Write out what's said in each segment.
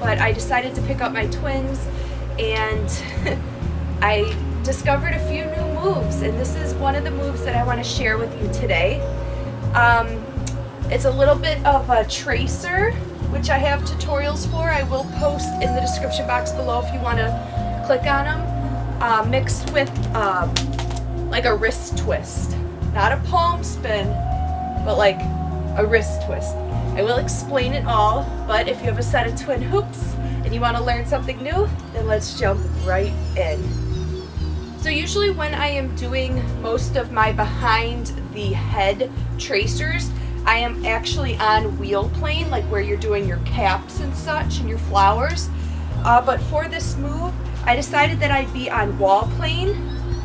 but I decided to pick up my twins, and I discovered a few new moves, and this is one of the moves that I want to share with you today. It's a little bit of a tracer, which I have tutorials for. I will post in the description box below if you want to click on them, mixed with like a wrist twist. Not a palm spin, but like a wrist twist. I will explain it all, but if you have a set of twin hoops and you want to learn something new, then let's jump right in. So usually when I am doing most of my behind the head tracers, I am actually on wheel plane, like where you're doing your caps and such and your flowers. But for this move, I decided that I'd be on wall plane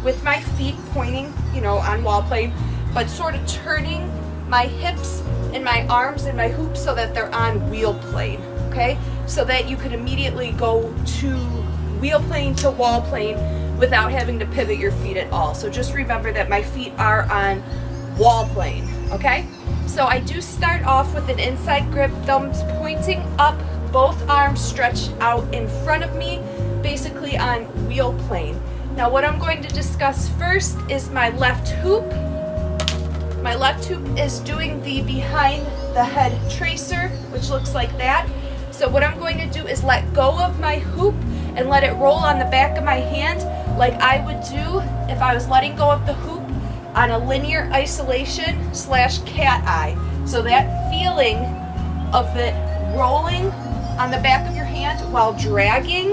with my feet pointing, on wall plane, but sort of turning my hips and my arms and my hoops so that they're on wheel plane, okay? So that you can immediately go to wheel plane to wall plane without having to pivot your feet at all. So just remember that my feet are on wall plane, okay? So I do start off with an inside grip, thumbs pointing up, both arms stretched out in front of me, basically on wheel plane. Now what I'm going to discuss first is my left hoop. My left hoop is doing the behind the head tracer, which looks like that. So what I'm going to do is let go of my hoop and let it roll on the back of my hand like I would do if I was letting go of the hoop on a linear isolation / cat eye. So that feeling of it rolling on the back of your hand while dragging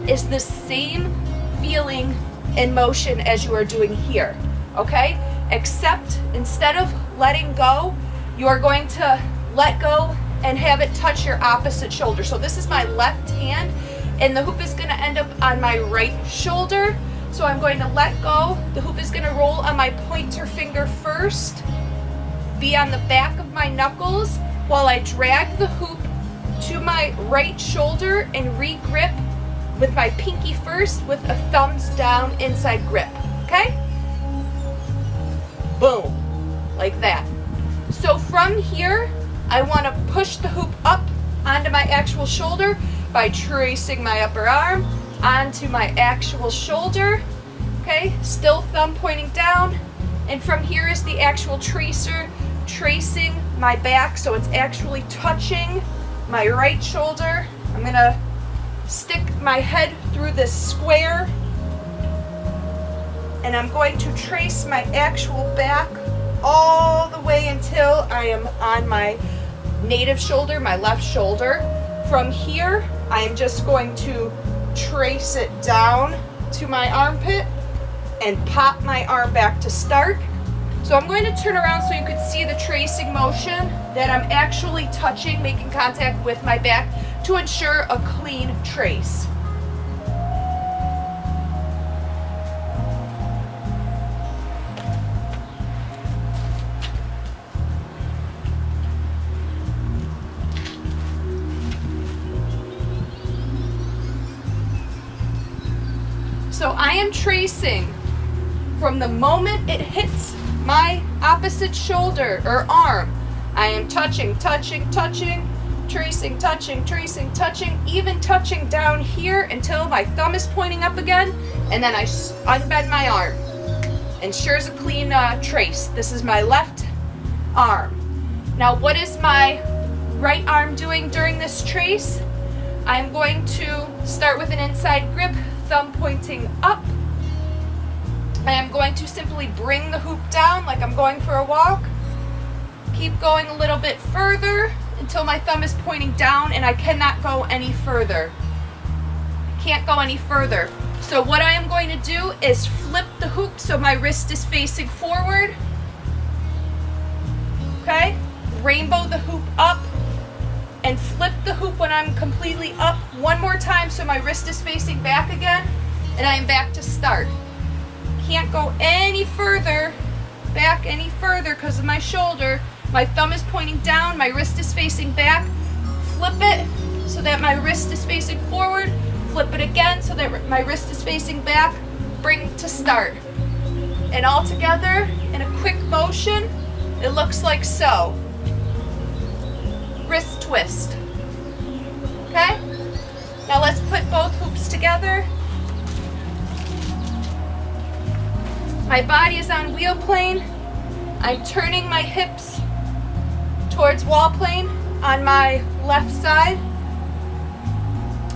is the same feeling in motion as you are doing here, okay? Except instead of letting go, you are going to let go and have it touch your opposite shoulder. So this is my left hand, and the hoop is going to end up on my right shoulder. So I'm going to let go. The hoop is going to roll on my pointer finger first, be on the back of my knuckles while I drag the hoop to my right shoulder and re-grip with my pinky first with a thumbs down inside grip, okay? Boom, like that. So from here, I want to push the hoop up onto my actual shoulder by tracing my upper arm onto my actual shoulder, okay? Still thumb pointing down, and from here is the actual tracer tracing my back, so it's actually touching my right shoulder. I'm gonna stick my head through this square, and I'm going to trace my actual back all the way until I am on my native shoulder, my left shoulder. From here, I am just going to trace it down to my armpit and pop my arm back to start. So I'm going to turn around so you can see the tracing motion that I'm actually touching, making contact with my back to ensure a clean trace. So I am tracing from the moment it hits my opposite shoulder or arm. I am touching, touching, touching, tracing, touching, tracing, touching, even touching down here until my thumb is pointing up again, and then I unbend my arm. Ensures a clean trace. This is my left arm. Now what is my right arm doing during this trace? I'm going to start with an inside grip, thumb pointing up. I am going to simply bring the hoop down like I'm going for a walk. Keep going a little bit further until my thumb is pointing down and I cannot go any further. Can't go any further. So what I am going to do is flip the hoop so my wrist is facing forward. Okay? Rainbow the hoop up and flip the hoop when I'm completely up one more time so my wrist is facing back again, and I am back to start. Can't go any further, back any further because of my shoulder. My thumb is pointing down, my wrist is facing back. Flip it so that my wrist is facing forward. Flip it again so that my wrist is facing back. Bring to start. And all together in a quick motion, it looks like so. Wrist twist. Okay? Now let's put both hoops together. My body is on wheel plane. I'm turning my hips towards wall plane on my left side.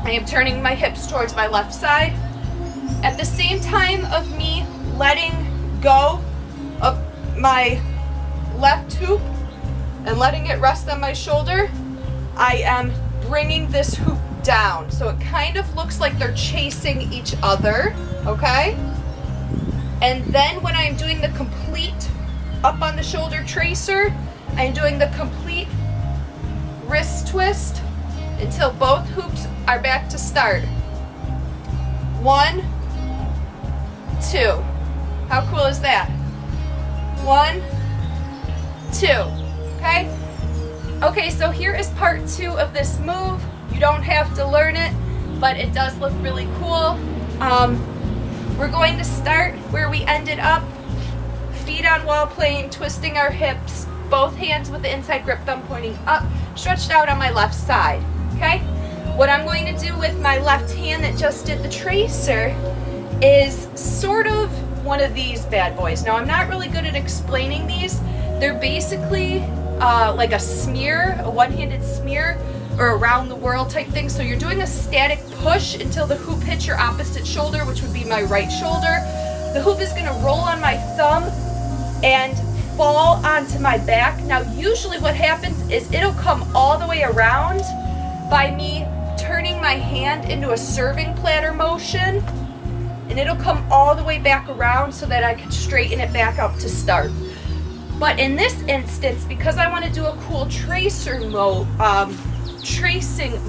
I am turning my hips towards my left side. At the same time of me letting go of my left hoop and letting it rest on my shoulder, I am bringing this hoop down. So it kind of looks like they're chasing each other, okay? And then when I'm doing the complete up on the shoulder tracer, I'm doing the complete wrist twist until both hoops are back to start. 1, 2. How cool is that? 1, 2. Okay? Okay, so here is part 2 of this move. You don't have to learn it, but it does look really cool. We're going to start where we ended up. Feet on wall plane, twisting our hips, both hands with the inside grip thumb pointing up, stretched out on my left side. Okay? What I'm going to do with my left hand that just did the tracer is sort of one of these bad boys. Now, I'm not really good at explaining these. They're basically like a smear, a one-handed smear, or around the world type thing. So you're doing a static push until the hoop hits your opposite shoulder, which would be my right shoulder. The hoop is going to roll on my thumb and fall onto my back. Now, usually what happens is it'll come all the way around by me turning my hand into a serving platter motion, and it'll come all the way back around so that I can straighten it back up to start. But in this instance, because I want to do a cool tracing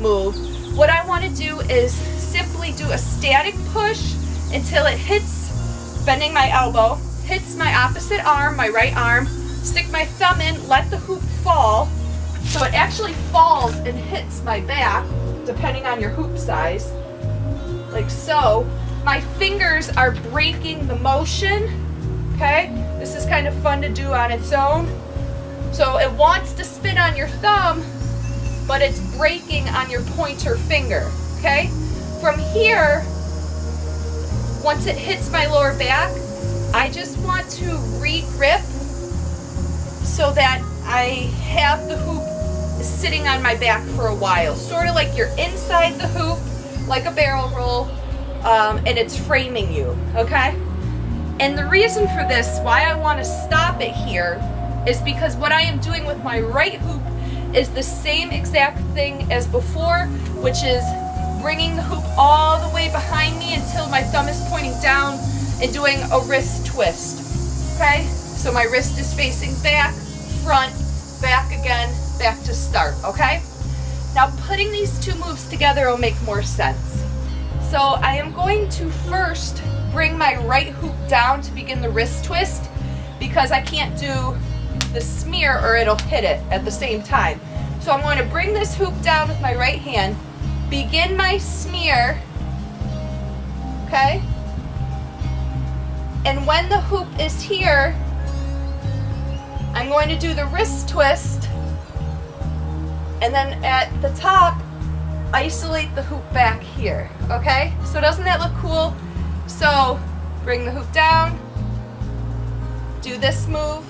move, what I want to do is simply do a static push until it hits, bending my elbow, hits my opposite arm, my right arm, stick my thumb in, let the hoop fall, so it actually falls and hits my back, depending on your hoop size, like so. My fingers are breaking the motion, okay? This is kind of fun to do on its own. So it wants to spin on your thumb, but it's breaking on your pointer finger, okay? From here, once it hits my lower back, I just want to re-grip so that I have the hoop sitting on my back for a while. Sort of like you're inside the hoop, like a barrel roll, and it's framing you, okay? And the reason for this, why I want to stop it here, is because what I am doing with my right hoop is the same exact thing as before, which is bringing the hoop all the way behind me until my thumb is pointing down and doing a wrist twist, okay? So my wrist is facing back, front, back again, back to start, okay? Now putting these two moves together will make more sense. So I am going to first bring my right hoop down to begin the wrist twist, because I can't do the smear or it'll hit it at the same time. So I'm going to bring this hoop down with my right hand, begin my smear, okay? And when the hoop is here, I'm going to do the wrist twist, and then at the top, isolate the hoop back here, okay? So doesn't that look cool? So bring the hoop down, do this move,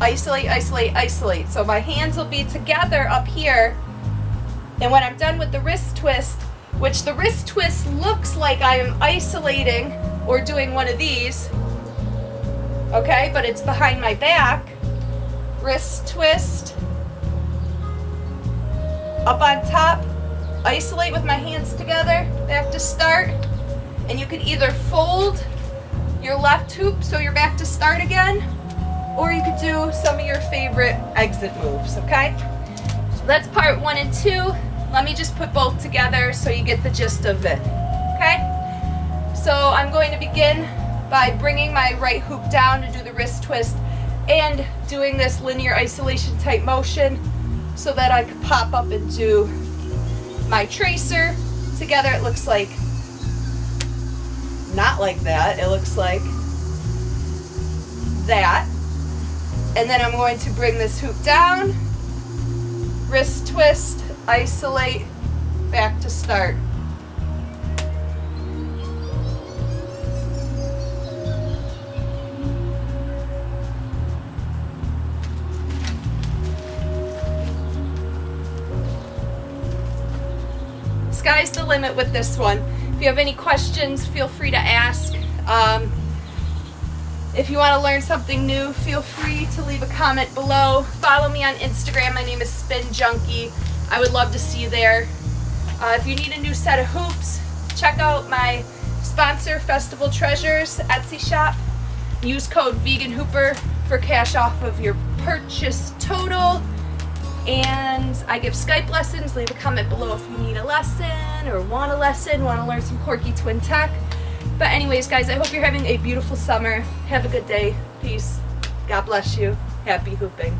isolate, isolate, isolate. So my hands will be together up here, and when I'm done with the wrist twist, which the wrist twist looks like I am isolating or doing one of these, okay, but it's behind my back, wrist twist, up on top, isolate with my hands together, back to start, and you can either fold your left hoop so you're back to start again, or you could do some of your favorite exit moves, okay? So that's part 1 and 2. Let me just put both together so you get the gist of it, okay? So I'm going to begin by bringing my right hoop down to do the wrist twist and doing this linear isolation type motion so that I could pop up and do my tracer. Together it looks like, not like that, it looks like that. And then I'm going to bring this hoop down, wrist twist, isolate, back to start. Sky's the limit with this one. If you have any questions, feel free to ask. If you want to learn something new, feel free to leave a comment below. Follow me on Instagram. My name is Spin Junkie. I would love to see you there. If you need a new set of hoops, check out my sponsor, Festival Treasures Etsy shop. Use code VeganHooper for cash off of your purchase total. And I give Skype lessons. Leave a comment below if you need a lesson or want a lesson, want to learn some quirky twin tech. But anyways, guys, I hope you're having a beautiful summer. Have a good day. Peace. God bless you. Happy hooping.